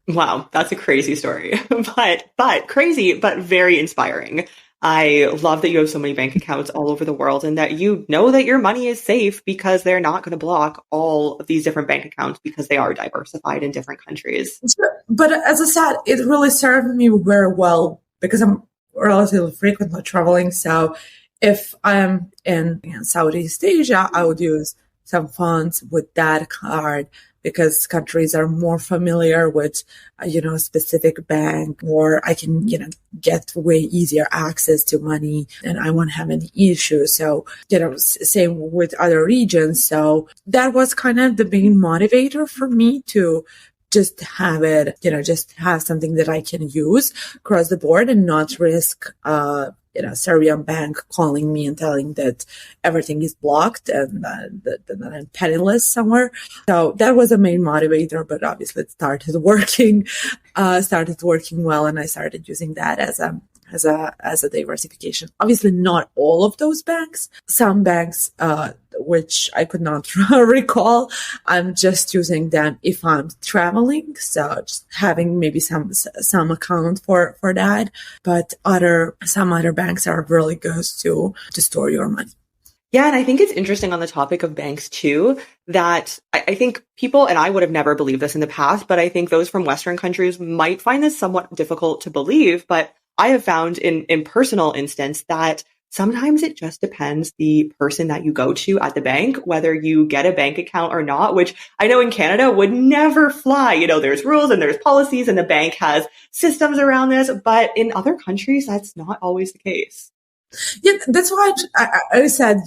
Wow, that's a crazy story, but crazy, but very inspiring. I love that you have so many bank accounts all over the world and that you know that your money is safe because they're not going to block all of these different bank accounts because they are diversified in different countries. Sure. But as I said, it really served me very well because I'm relatively frequently traveling. So if I'm in Southeast Asia, I would use some funds with that card because countries are more familiar with, a specific bank, or I can, get way easier access to money and I won't have any issues. So, same with other regions. So that was kind of the main motivator for me to just have it, just have something that I can use across the board and not risk, Serbian bank calling me and telling that everything is blocked and that I'm penniless somewhere. So that was a main motivator, but obviously it started working well, and I started using that as a diversification. Obviously not all of those banks. Some banks, which I could not recall, I'm just using them if I'm traveling. So just having maybe some account for that. But some other banks are really good to store your money. Yeah. And I think it's interesting on the topic of banks too, that I think people, and I would have never believed this in the past, but I think those from Western countries might find this somewhat difficult to believe. But I have found in personal instance that sometimes it just depends the person that you go to at the bank, whether you get a bank account or not, which I know in Canada would never fly. There's rules and there's policies and the bank has systems around this, but in other countries, that's not always the case. Yeah, that's why I said,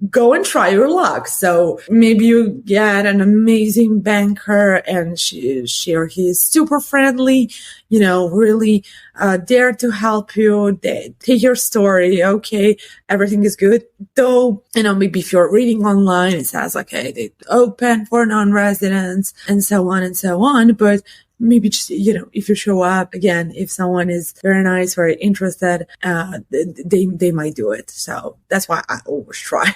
go and try your luck. So maybe you get an amazing banker and she or he is super friendly, really there to help you. They take your story. Okay, everything is good. Though, maybe if you're reading online, it says, okay, they open for non-residents and so on and so on. But maybe just, if you show up again, if someone is very nice, very interested, they might do it. So that's why I always try.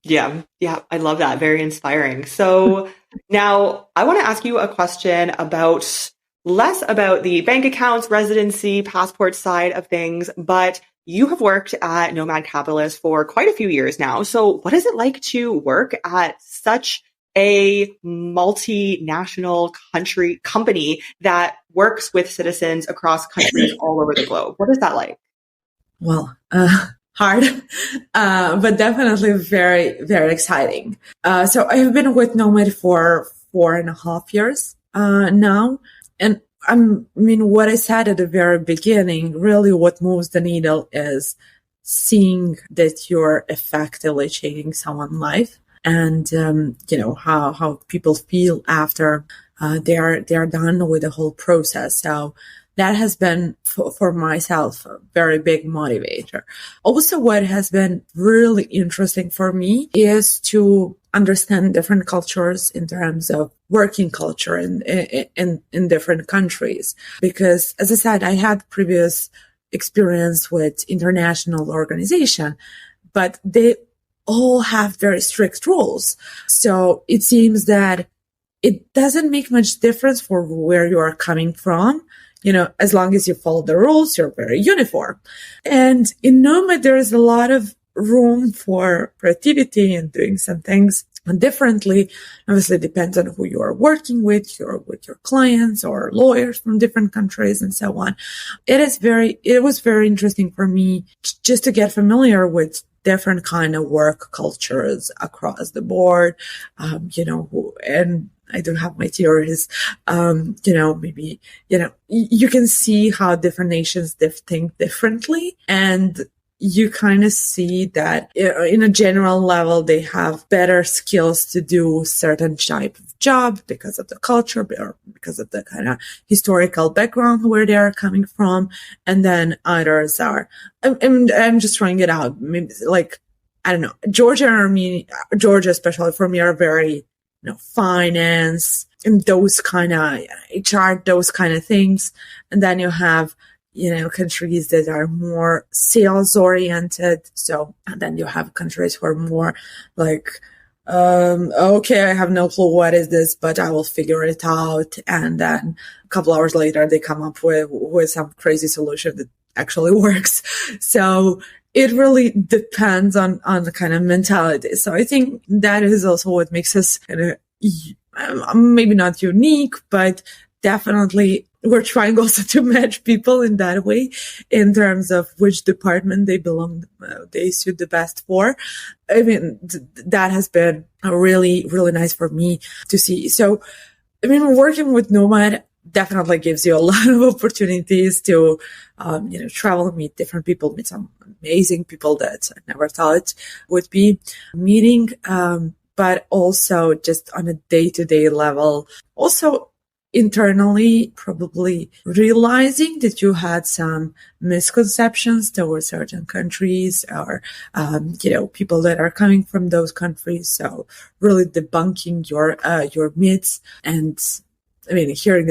Yeah. I love that. Very inspiring. So now I want to ask you a question less about the bank accounts, residency, passport side of things, but you have worked at Nomad Capitalist for quite a few years now. So what is it like to work at such a multinational company that works with citizens across countries all over the globe? What is that like? Well, hard, but definitely very, very exciting. So I have been with Nomad for 4.5 years now. And what I said at the very beginning, really what moves the needle is seeing that you're effectively changing someone's life, and how people feel after they're done with the whole process. So that has been for myself a very big motivator. Also, what has been really interesting for me is to understand different cultures in terms of working culture in different countries. Because, as I said, I had previous experience with international organization, but they all have very strict rules. So it seems that it doesn't make much difference for where you are coming from. As long as you follow the rules, you're very uniform. And in Nomad, there is a lot of room for creativity and doing some things differently. Obviously, it depends on who you are working with your clients or lawyers from different countries and so on. It was very interesting for me just to get familiar with different kind of work cultures across the board, and I don't have my theories. Maybe, you can see how different nations think differently. And you kind of see that in a general level, they have better skills to do certain type of job because of the culture or because of the kind of historical background where they are coming from. And then others are, I'm just throwing it out. Maybe I don't know, Georgia, especially for me, are very, finance and those kind of HR, those kind of things. And then you have, countries that are more sales oriented. So, and then you have countries who are more like, okay, I have no clue what is this, but I will figure it out. And then a couple hours later, they come up with some crazy solution that actually works. So it really depends on the kind of mentality. So I think that is also what makes us kind of, maybe not unique, but definitely we're trying also to match people in that way in terms of which department they belong, they suit the best for. That has been really, really nice for me to see. So, working with Nomad definitely gives you a lot of opportunities to, travel, meet different people, meet some amazing people that I never thought would be meeting. But also just on a day-to-day level, also internally probably realizing that you had some misconceptions towards certain countries or, people that are coming from those countries. So really debunking your myths and, hearing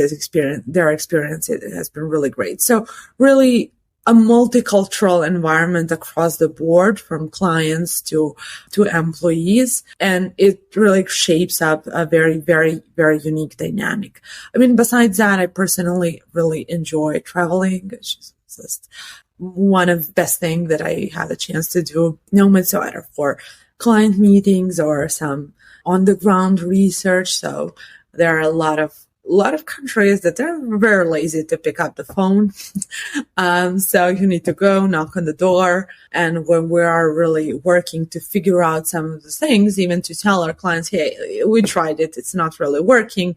their experience, it has been really great. So really a multicultural environment across the board from clients to employees. And it really shapes up a very, very, very unique dynamic. Besides that, I personally really enjoy traveling. It's just one of the best things that I had a chance to do. Nomad, so either for client meetings or some on the ground research. So there are a lot of countries that they're very lazy to pick up the phone. So you need to go knock on the door. And when we are really working to figure out some of the things, even to tell our clients, hey, we tried it, it's not really working.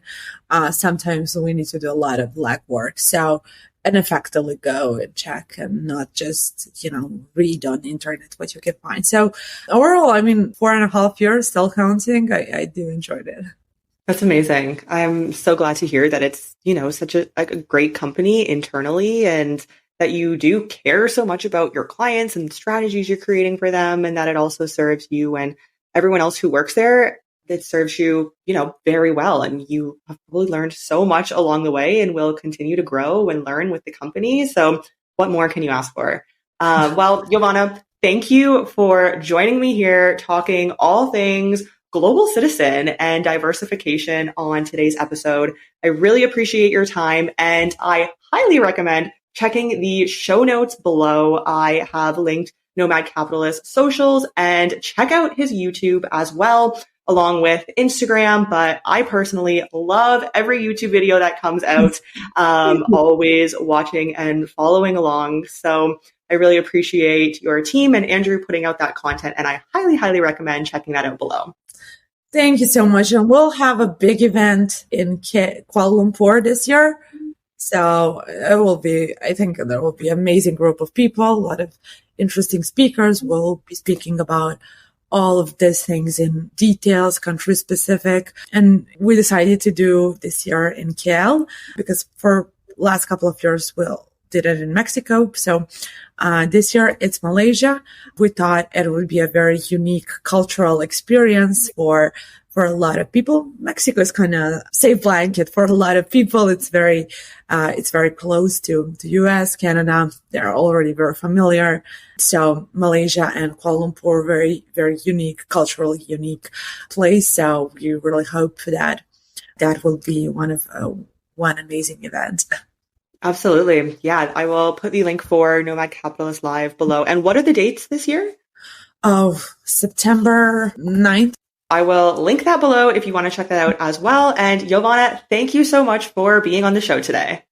Sometimes we need to do a lot of legwork. So, and effectively go and check and not just, read on the internet what you can find. So overall, 4.5 years, still counting. I do enjoy it. That's amazing. I'm so glad to hear that it's, such a great company internally and that you do care so much about your clients and strategies you're creating for them, and that it also serves you and everyone else who works there. It serves you, very well. And you have probably learned so much along the way and will continue to grow and learn with the company. So what more can you ask for? Well, Jovana, thank you for joining me here, talking all things global citizen and diversification on today's episode. I really appreciate your time, and I highly recommend checking the show notes below. I have linked Nomad Capitalist socials, and check out his YouTube as well, along with Instagram. But I personally love every YouTube video that comes out, always watching and following along. So I really appreciate your team and Andrew putting out that content, and I highly, highly recommend checking that out below. Thank you so much. And we'll have a big event in Kuala Lumpur this year. So I think there will be an amazing group of people, a lot of interesting speakers will be speaking about all of these things in details, country specific. And we decided to do this year in KL because for last couple of years we'll did it in Mexico. So this year it's Malaysia. We thought it would be a very unique cultural experience for a lot of people. Mexico is kind of safe blanket for a lot of people. It's very close to the US, Canada. They're already very familiar. So Malaysia and Kuala Lumpur, very, very unique, culturally unique place. So we really hope that will be one amazing event. Absolutely. Yeah, I will put the link for Nomad Capitalist Live below. And what are the dates this year? September 9th. I will link that below if you want to check that out as well. And Jovana, thank you so much for being on the show today.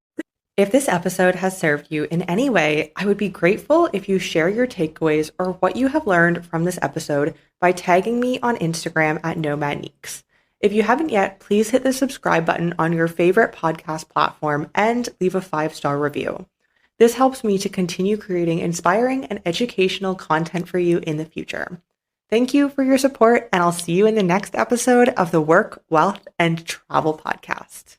If this episode has served you in any way, I would be grateful if you share your takeaways or what you have learned from this episode by tagging me on Instagram at NomadNeeks. If you haven't yet, please hit the subscribe button on your favorite podcast platform and leave a 5-star review. This helps me to continue creating inspiring and educational content for you in the future. Thank you for your support, and I'll see you in the next episode of the Work, Wealth, and Travel Podcast.